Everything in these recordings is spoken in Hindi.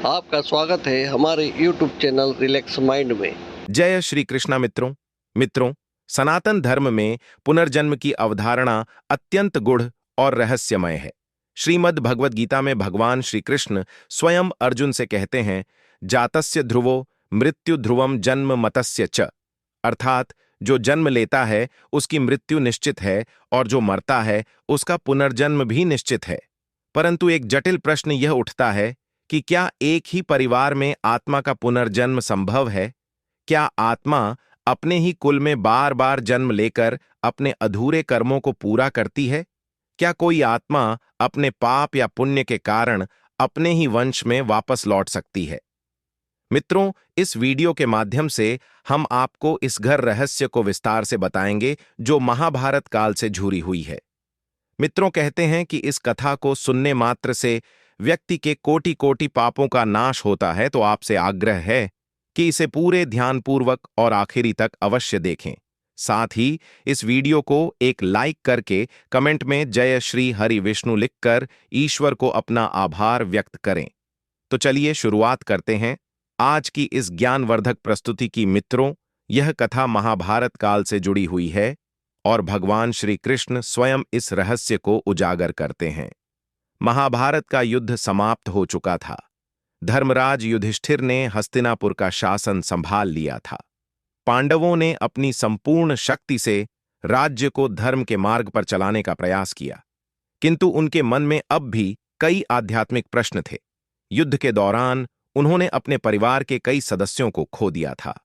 आपका स्वागत है हमारे YouTube चैनल रिलैक्स माइंड में। जय श्री कृष्णा मित्रों, सनातन धर्म में पुनर्जन्म की अवधारणा अत्यंत गूढ़ और रहस्यमय है। श्रीमद् भगवद गीता में भगवान श्री कृष्ण स्वयं अर्जुन से कहते हैं, जातस्य ध्रुवो मृत्यु ध्रुवम जन्म मतस्य च, अर्थात जो जन्म लेता है उसकी मृत्यु निश्चित है और जो मरता है उसका पुनर्जन्म भी निश्चित है। परंतु एक जटिल प्रश्न यह उठता है कि क्या एक ही परिवार में आत्मा का पुनर्जन्म संभव है? क्या आत्मा अपने ही कुल में बार बार जन्म लेकर अपने अधूरे कर्मों को पूरा करती है? क्या कोई आत्मा अपने पाप या पुण्य के कारण अपने ही वंश में वापस लौट सकती है? मित्रों, इस वीडियो के माध्यम से हम आपको इस घर रहस्य को विस्तार से बताएंगे जो महाभारत काल से जुड़ी हुई है। मित्रों, कहते हैं कि इस कथा को सुनने मात्र से व्यक्ति के कोटि कोटि पापों का नाश होता है, तो आपसे आग्रह है कि इसे पूरे ध्यानपूर्वक और आखिरी तक अवश्य देखें। साथ ही इस वीडियो को एक लाइक करके कमेंट में जय श्री हरि विष्णु लिखकर ईश्वर को अपना आभार व्यक्त करें। तो चलिए शुरुआत करते हैं आज की इस ज्ञानवर्धक प्रस्तुति की। मित्रों, यह कथा महाभारत काल से जुड़ी हुई है और भगवान श्री कृष्ण स्वयं इस रहस्य को उजागर करते हैं। महाभारत का युद्ध समाप्त हो चुका था। धर्मराज युधिष्ठिर ने हस्तिनापुर का शासन संभाल लिया था। पांडवों ने अपनी संपूर्ण शक्ति से राज्य को धर्म के मार्ग पर चलाने का प्रयास किया, किंतु उनके मन में अब भी कई आध्यात्मिक प्रश्न थे। युद्ध के दौरान उन्होंने अपने परिवार के कई सदस्यों को खो दिया था।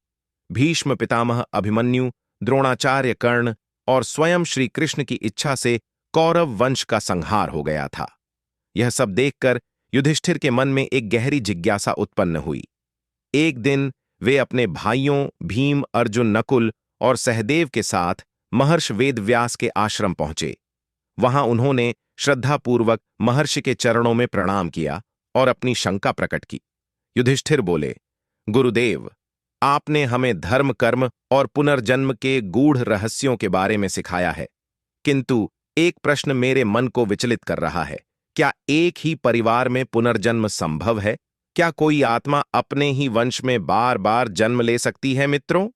भीष्म पितामह, अभिमन्यु, द्रोणाचार्य, कर्ण और स्वयं श्री कृष्ण की इच्छा से कौरव वंश का संहार हो गया था। यह सब देखकर युधिष्ठिर के मन में एक गहरी जिज्ञासा उत्पन्न हुई। एक दिन वे अपने भाइयों भीम, अर्जुन, नकुल और सहदेव के साथ महर्षि वेदव्यास के आश्रम पहुंचे। वहां उन्होंने श्रद्धापूर्वक महर्षि के चरणों में प्रणाम किया और अपनी शंका प्रकट की। युधिष्ठिर बोले, गुरुदेव, आपने हमें धर्म, कर्म और पुनर्जन्म के गूढ़ रहस्यों के बारे में सिखाया है, किंतु एक प्रश्न मेरे मन को विचलित कर रहा है। क्या एक ही परिवार में पुनर्जन्म संभव है? क्या कोई आत्मा अपने ही वंश में बार बार जन्म ले सकती है? मित्रों,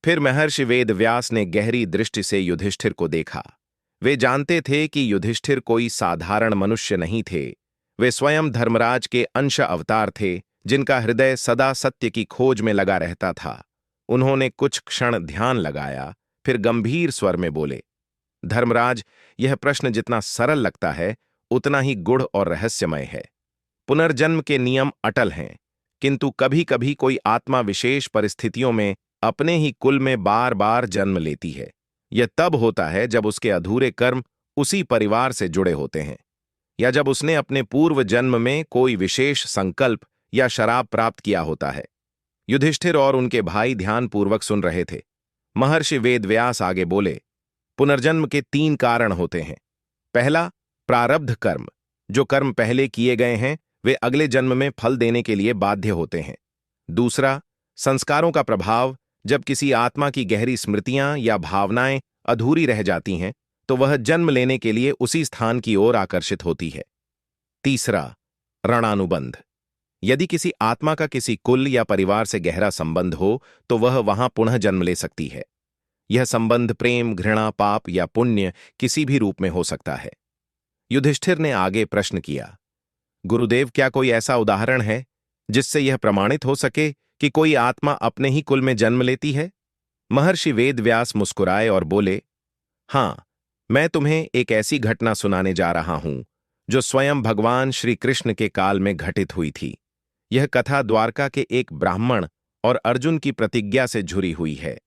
फिर महर्षि वेदव्यास ने गहरी दृष्टि से युधिष्ठिर को देखा। वे जानते थे कि युधिष्ठिर कोई साधारण मनुष्य नहीं थे। वे स्वयं धर्मराज के अंश अवतार थे, जिनका हृदय सदा सत्य की खोज में लगा रहता था। उन्होंने कुछ क्षण ध्यान लगाया, फिर गंभीर स्वर में बोले, धर्मराज, यह प्रश्न जितना सरल लगता है उतना ही गूढ़ और रहस्यमय है। पुनर्जन्म के नियम अटल हैं, किंतु कभी कभी कोई आत्मा विशेष परिस्थितियों में अपने ही कुल में बार बार जन्म लेती है। यह तब होता है जब उसके अधूरे कर्म उसी परिवार से जुड़े होते हैं, या जब उसने अपने पूर्व जन्म में कोई विशेष संकल्प या शराब प्राप्त किया होता है। युधिष्ठिर और उनके भाई ध्यानपूर्वक सुन रहे थे। महर्षि वेदव्यास आगे बोले, पुनर्जन्म के 3 कारण होते हैं। पहला, प्रारब्ध कर्म। जो कर्म पहले किए गए हैं वे अगले जन्म में फल देने के लिए बाध्य होते हैं। दूसरा, संस्कारों का प्रभाव। जब किसी आत्मा की गहरी स्मृतियां या भावनाएं अधूरी रह जाती हैं तो वह जन्म लेने के लिए उसी स्थान की ओर आकर्षित होती है। तीसरा, ऋणानुबंध। यदि किसी आत्मा का किसी कुल या परिवार से गहरा संबंध हो तो वह वहां पुनः जन्म ले सकती है। यह संबंध प्रेम, घृणा, पाप या पुण्य किसी भी रूप में हो सकता है। युधिष्ठिर ने आगे प्रश्न किया, गुरुदेव, क्या कोई ऐसा उदाहरण है जिससे यह प्रमाणित हो सके कि कोई आत्मा अपने ही कुल में जन्म लेती है? महर्षि वेदव्यास मुस्कुराए और बोले, हां, मैं तुम्हें एक ऐसी घटना सुनाने जा रहा हूं जो स्वयं भगवान श्री कृष्ण के काल में घटित हुई थी। यह कथा द्वारका के एक ब्राह्मण और अर्जुन की प्रतिज्ञा से जुड़ी हुई है।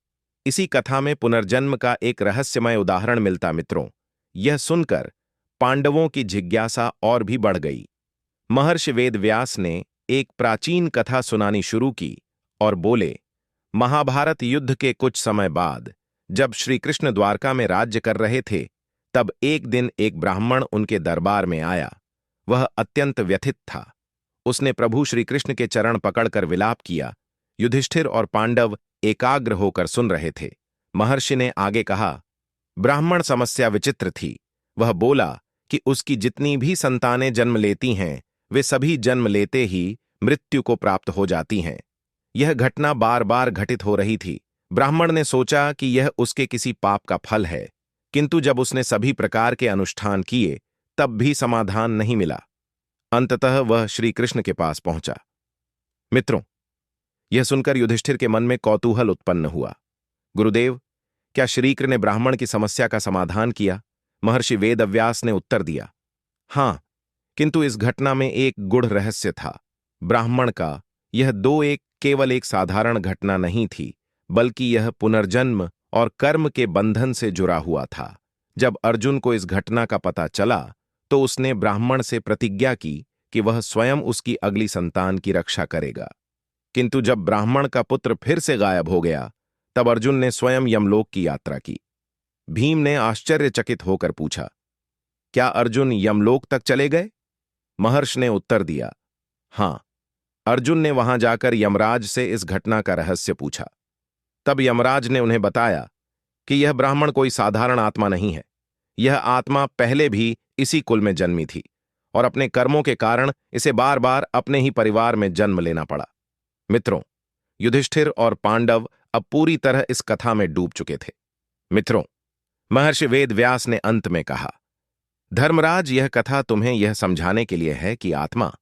इसी कथा में पुनर्जन्म का एक रहस्यमय उदाहरण मिलता। मित्रों, यह सुनकर पांडवों की जिज्ञासा और भी बढ़ गई। महर्षि वेदव्यास ने एक प्राचीन कथा सुनानी शुरू की और बोले, महाभारत युद्ध के कुछ समय बाद जब श्री कृष्ण द्वारका में राज्य कर रहे थे, तब एक दिन एक ब्राह्मण उनके दरबार में आया। वह अत्यंत व्यथित था। उसने प्रभु श्री कृष्ण के चरण पकड़कर विलाप किया। युधिष्ठिर और पांडव एकाग्र होकर सुन रहे थे। महर्षि ने आगे कहा, ब्राह्मण समस्या विचित्र थी। वह बोला कि उसकी जितनी भी संतानें जन्म लेती हैं वे सभी जन्म लेते ही मृत्यु को प्राप्त हो जाती हैं। यह घटना बार बार घटित हो रही थी। ब्राह्मण ने सोचा कि यह उसके किसी पाप का फल है, किंतु जब उसने सभी प्रकार के अनुष्ठान किए तब भी समाधान नहीं मिला। अंततः वह श्री कृष्ण के पास पहुंचा। मित्रों, यह सुनकर युधिष्ठिर के मन में कौतूहल उत्पन्न हुआ। गुरुदेव, क्या श्रीकृष्ण ने ब्राह्मण की समस्या का समाधान किया? महर्षि वेदव्यास ने उत्तर दिया, हां, किंतु इस घटना में एक गूढ़ रहस्य था। ब्राह्मण का यह केवल एक साधारण घटना नहीं थी, बल्कि यह पुनर्जन्म और कर्म के बंधन से जुड़ा हुआ था। जब अर्जुन को इस घटना का पता चला तो उसने ब्राह्मण से प्रतिज्ञा की कि वह स्वयं उसकी अगली संतान की रक्षा करेगा। किंतु जब ब्राह्मण का पुत्र फिर से गायब हो गया तब अर्जुन ने स्वयं यमलोक की यात्रा की। भीम ने आश्चर्यचकित होकर पूछा, क्या अर्जुन यमलोक तक चले गए? महर्षि ने उत्तर दिया, हां। अर्जुन ने वहां जाकर यमराज से इस घटना का रहस्य पूछा। तब यमराज ने उन्हें बताया कि यह ब्राह्मण कोई साधारण आत्मा नहीं है। यह आत्मा पहले भी इसी कुल में जन्मी थी और अपने कर्मों के कारण इसे बार बार अपने ही परिवार में जन्म लेना पड़ा। मित्रों, युधिष्ठिर और पांडव अब पूरी तरह इस कथा में डूब चुके थे। मित्रों, महर्षि वेदव्यास ने अंत में कहा, धर्मराज, यह कथा तुम्हें यह समझाने के लिए है कि आत्मा